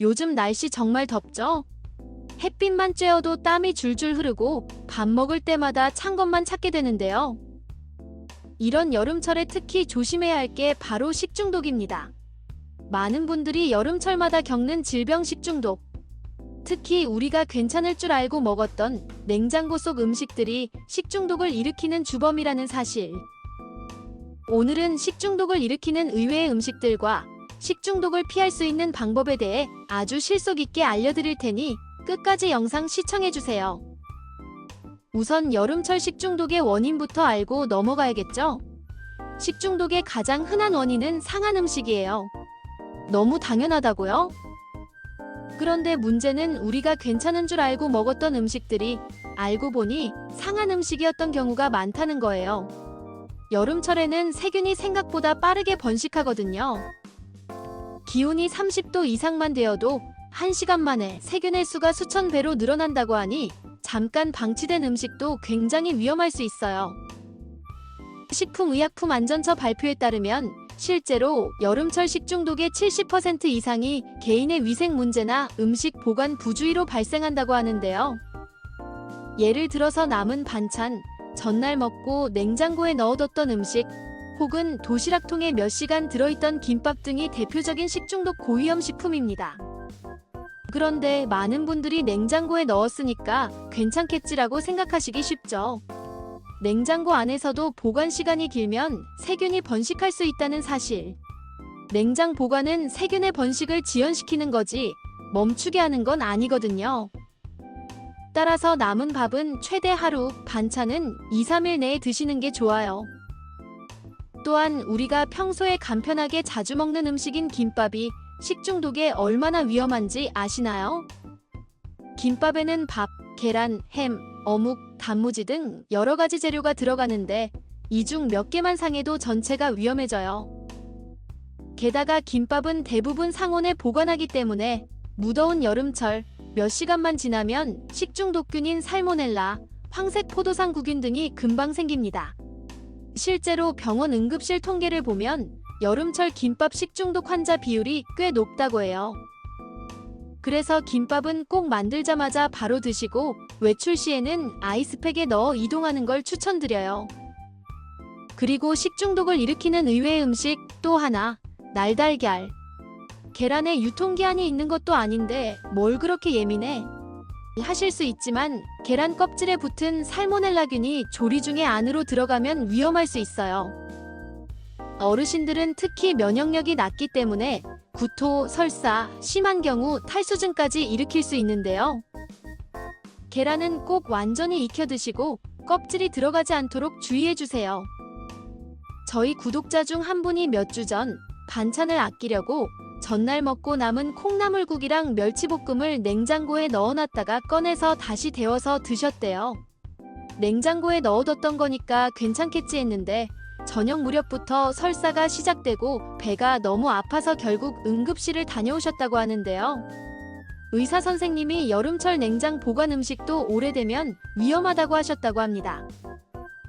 요즘 날씨 정말 덥죠? 햇빛만 쬐어도 땀이 줄줄 흐르고 밥 먹을 때마다 찬 것만 찾게 되는데요. 이런 여름철에 특히 조심해야 할 게 바로 식중독입니다. 많은 분들이 여름철마다 겪는 질병 식중독. 특히 우리가 괜찮을 줄 알고 먹었던 냉장고 속 음식들이 식중독을 일으키는 주범이라는 사실. 오늘은 식중독을 일으키는 의외의 음식들과 식중독을 피할 수 있는 방법에 대해 아주 실속 있게 알려드릴 테니 끝까지 영상 시청해주세요. 우선 여름철 식중독의 원인부터 알고 넘어가야겠죠? 식중독의 가장 흔한 원인은 상한 음식이에요. 너무 당연하다고요? 그런데 문제는 우리가 괜찮은 줄 알고 먹었던 음식들이 알고 보니 상한 음식이었던 경우가 많다는 거예요. 여름철에는 세균이 생각보다 빠르게 번식하거든요. 기온이 30도 이상만 되어도 1시간 만에 세균의 수가 수천 배로 늘어난다고 하니 잠깐 방치된 음식도 굉장히 위험할 수 있어요. 식품의약품안전처 발표에 따르면 실제로 여름철 식중독의 70% 이상이 개인의 위생 문제나 음식 보관 부주의로 발생한다고 하는데요. 예를 들어서 남은 반찬, 전날 먹고 냉장고에 넣어뒀던 음식, 혹은 도시락통에 몇 시간 들어있던 김밥 등이 대표적인 식중독 고위험 식품입니다. 그런데 많은 분들이 냉장고에 넣었으니까 괜찮겠지라고 생각하시기 쉽죠. 냉장고 안에서도 보관 시간이 길면 세균이 번식할 수 있다는 사실. 냉장 보관은 세균의 번식을 지연시키는 거지 멈추게 하는 건 아니거든요. 따라서 남은 밥은 최대 하루, 반찬은 2-3일 내에 드시는 게 좋아요. 또한 우리가 평소에 간편하게 자주 먹는 음식인 김밥이 식중독에 얼마나 위험한지 아시나요? 김밥에는 밥, 계란, 햄, 어묵, 단무지 등 여러 가지 재료가 들어가는데 이 중 몇 개만 상해도 전체가 위험해져요. 게다가 김밥은 대부분 상온에 보관하기 때문에 무더운 여름철 몇 시간만 지나면 식중독균인 살모넬라, 황색 포도상 구균 등이 금방 생깁니다. 실제로 병원 응급실 통계를 보면 여름철 김밥 식중독 환자 비율이 꽤 높다고 해요. 그래서 김밥은 꼭 만들자마자 바로 드시고 외출 시에는 아이스팩에 넣어 이동하는 걸 추천드려요. 그리고 식중독을 일으키는 의외의 음식 또 하나, 날달걀. 계란에 유통기한이 있는 것도 아닌데 뭘 그렇게 예민해? 하실 수 있지만 계란 껍질에 붙은 살모넬라균이 조리 중에 안으로 들어가면 위험할 수 있어요. 어르신들은 특히 면역력이 낮기 때문에 구토, 설사, 심한 경우 탈수증까지 일으킬 수 있는데요. 계란은 꼭 완전히 익혀 드시고 껍질이 들어가지 않도록 주의해주세요. 저희 구독자 중 한 분이 몇 주 전 반찬을 아끼려고 전날 먹고 남은 콩나물국이랑 멸치볶음을 냉장고에 넣어놨다가 꺼내서 다시 데워서 드셨대요. 냉장고에 넣어뒀던 거니까 괜찮겠지 했는데 저녁 무렵부터 설사가 시작되고 배가 너무 아파서 결국 응급실을 다녀오셨다고 하는데요. 의사 선생님이 여름철 냉장 보관 음식도 오래되면 위험하다고 하셨다고 합니다.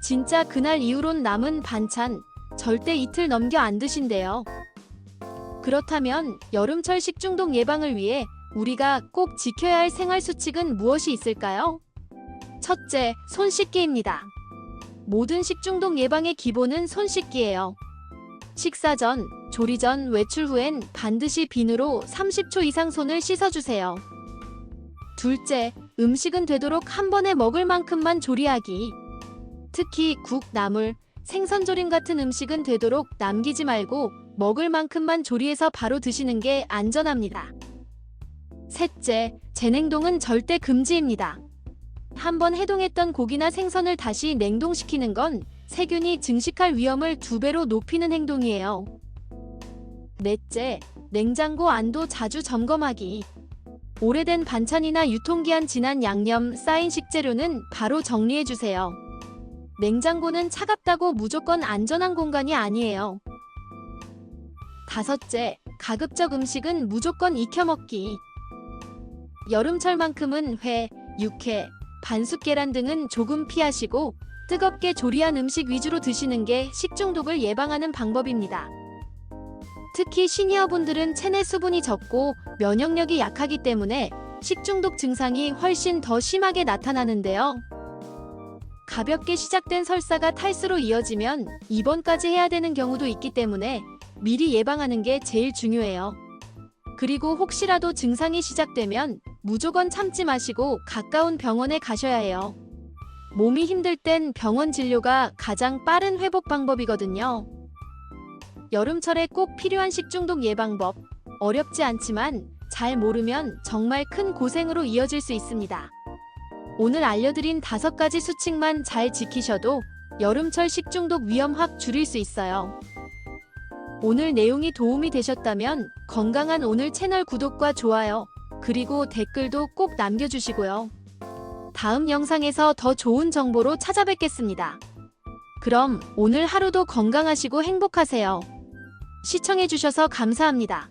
진짜 그날 이후론 남은 반찬 절대 이틀 넘겨 안 드신대요. 그렇다면 여름철 식중독 예방을 위해 우리가 꼭 지켜야 할 생활 수칙은 무엇이 있을까요? 첫째, 손 씻기입니다. 모든 식중독 예방의 기본은 손 씻기예요. 식사 전, 조리 전, 외출 후엔 반드시 비누로 30초 이상 손을 씻어주세요. 둘째, 음식은 되도록 한 번에 먹을 만큼만 조리하기. 특히 국, 나물, 생선조림 같은 음식은 되도록 남기지 말고 먹을 만큼만 조리해서 바로 드시는 게 안전합니다. 셋째, 재냉동은 절대 금지입니다. 한번 해동했던 고기나 생선을 다시 냉동시키는 건 세균이 증식할 위험을 2배로 높이는 행동이에요. 넷째, 냉장고 안도 자주 점검하기. 오래된 반찬이나 유통기한 지난 양념, 쌓인 식재료는 바로 정리해주세요. 냉장고는 차갑다고 무조건 안전한 공간이 아니에요. 다섯째, 가급적 음식은 무조건 익혀 먹기. 여름철만큼은 회, 육회, 반숙 계란 등은 조금 피하시고 뜨겁게 조리한 음식 위주로 드시는 게 식중독을 예방하는 방법입니다. 특히 시니어분들은 체내 수분이 적고 면역력이 약하기 때문에 식중독 증상이 훨씬 더 심하게 나타나는데요. 가볍게 시작된 설사가 탈수로 이어지면 입원까지 해야 되는 경우도 있기 때문에 미리 예방하는 게 제일 중요해요. 그리고 혹시라도 증상이 시작되면 무조건 참지 마시고 가까운 병원에 가셔야 해요. 몸이 힘들 땐 병원 진료가 가장 빠른 회복 방법이거든요. 여름철에 꼭 필요한 식중독 예방법. 어렵지 않지만 잘 모르면 정말 큰 고생으로 이어질 수 있습니다. 오늘 알려드린 5가지 수칙만 잘 지키셔도 여름철 식중독 위험 확 줄일 수 있어요. 오늘 내용이 도움이 되셨다면 건강한 오늘 채널 구독과 좋아요, 그리고 댓글도 꼭 남겨주시고요. 다음 영상에서 더 좋은 정보로 찾아뵙겠습니다. 그럼 오늘 하루도 건강하시고 행복하세요. 시청해주셔서 감사합니다.